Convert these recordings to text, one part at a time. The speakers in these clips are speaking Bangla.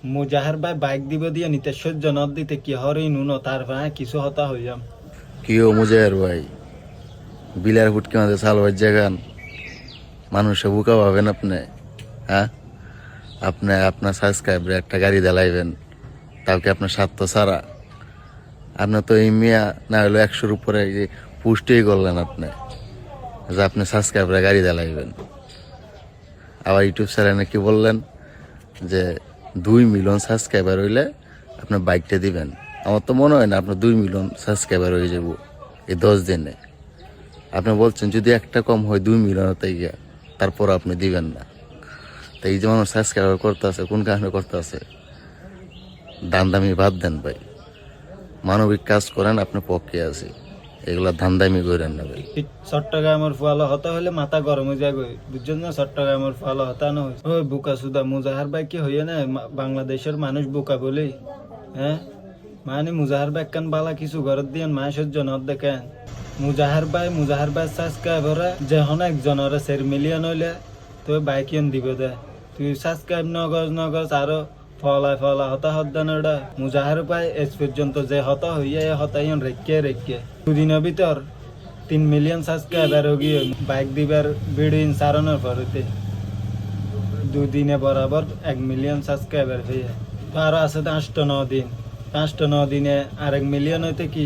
মুজাহার ভাই বাইক দিব দিয়ে নিতে সহ্য নদ দিতে কি হরই নুনো তার ভাই কিছু হতা হইয়াম। কি ও মুজাহের ভাই, বিলার ফুটকে মাঝে সালবার জাগান মানুষে বুকা পাবেন আপনি? হ্যাঁ, আপনি আপনার সাবস্ক্রাইবারে একটা গাড়ি দেলাইবেন, তাও কি আপনার স্বার্থ ছাড়া? আপনার তো এই মিয়া না হলো 100-র উপরে পুষ্টিই করলেন আপনি যে আপনি সাবস্ক্রাইবারে গাড়ি দেলাইবেন। আবার ইউটিউব চ্যানেলে কি বললেন যে 2 মিলিয়ন সাবস্ক্রাইবার হইলে আপনার বাইকটা দিবেন। আমার তো মনে হয় না আপনার 2 মিলিয়ন সাবস্ক্রাইবার হয়ে যাব এই 10 দিনে। আপনি বলছেন যদি একটা কম হয় 2 মিলিয়ন হতে গিয়া, তারপর আপনি দিবেন না। তো এই যে মানুষ সাবস্ক্রাইবার করতে আছে, কোন কারণে করতে আছে? দামদামি বাদ দেন ভাই, মানবিক কাজ করেন, আপনার পক্ষে আছি। এগুলা ধান্দামি করেন না ভাই। চট্টগ্রামের ফলো হতা হলে মাথা গরম হয়ে যায় বুঝছেন না? চট্টগ্রামের ফলো হতা না ওই বুকা সুদা মুজাহার ভাই কি হইয়া না বাংলাদেশের মানুষ বুকা বলে। হ্যাঁ মানে মুজাহার ভাই কান বালা কিছু ঘর দিয়েন মায় সহ্য নদ দেখেন। মুজাহার ভাই সাবস্ক্রাইবার যে হন একজনের 4 মিলিয়ন হইলে তুই বাইকিয়ন দিব দে, তুই সাবস্ক্রাইব নগজ আরো ফলা হতা হদ্দানটা মুজাহার ভাই এস পর্যন্ত যে হতা হইয়া হতাইন রেখে 2 দিনের ভিতর 3 মিলিয়ন সাবস্ক্রাইবার গিয়ে বাইক দিবার ভিডিও সারানোর পরেতে 2 দিনে বরাবর 1 মিলিয়ন সাবস্ক্রাইবার হয়ে আরো আছে 8-9 দিন। 5-9 দিনে আর 1 মিলিয়ন হইতে কি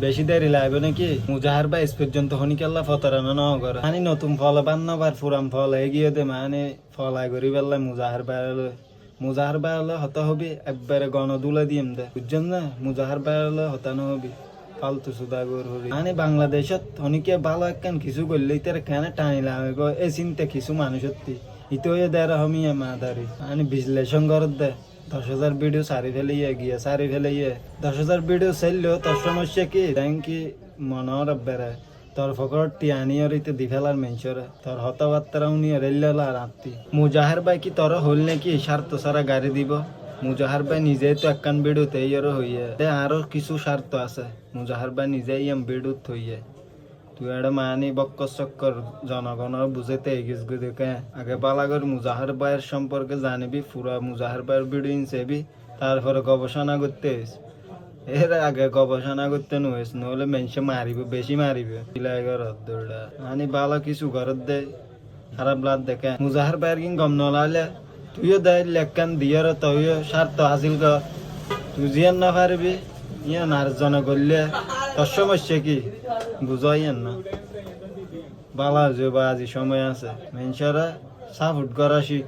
বেশি দেরি লাগবে নাকি? মুজাহার ভাই এস পর্যন্ত হনিকাল্লা ফতরানো ন করে মানে নতুন ফল বান্নবার পুরাম ফল এগিয়ে দে মানে ফলাই করি বেললে মুজাহার ভাই হলে হতা হবি একবারে গণদুলে দিম দে বুঝছেন না? মুজাহার ভাই হলে হতানো হবি ফালতু সুদাগর হবি মানে বাংলাদেশত অনেকে ভালো একখান কিছু করলে তার কেন টানি লাগে গো এই চিন্তা কিছু মানুষের ইতো দেয় হমিয়া মাদারি মানে বিশ্লেষণ করত দে 10,000 ভিডিও সারি ফেলে 10,000 ভিডিও চাইলেও তোর সমস্যা কি কি মনের বেড়ে তোর ফকর টিয়ানি ইতে দি ফেলার মেনসরে তোর হতাবার্তারা উনি রেল্লা রাত্রি। মুজাহার ভাই কি তোর হল নাকি স্বার্থ ছাড়া গাড়ি দিব? মুজাহার ভাই নিজেই তো একখান ভিডিওতে হইয়া আরো কিছু স্বার্থ আছে। মুজাহার ভাই নিজেই ভিডিও হইয়া তুই এটা মানি বক্কর চক্কর জনগণের বুঝেতে এগিস দেখে আগে পালাগর মুজাহার ভাইয়ের সম্পর্কে জানিবি, পুরা মুজাহার ভাইয়ের ভিডিও চেবি, তারপরে গবেষণা করতে এর আগে গবেষণা করতে নইস নহলে মেনসে মারিবে, বেশি মারিবে মানে ভালো কিছু ঘরত দে খারাপ লাভ দেখে। মুজাহার ভাইয়ের কিন গম নলালে তুইও দেয় লেখান দিয়ার তুইও স্বার্থ হাসিল কর, তুই জিয়ান না পারবি ইয়া নার্জন করলে তোর সমস্যা কি বুঝাইয়েন না? বালা যে বা আজি সময় আছে মেনসারা সাপোর্ট করা শিখ।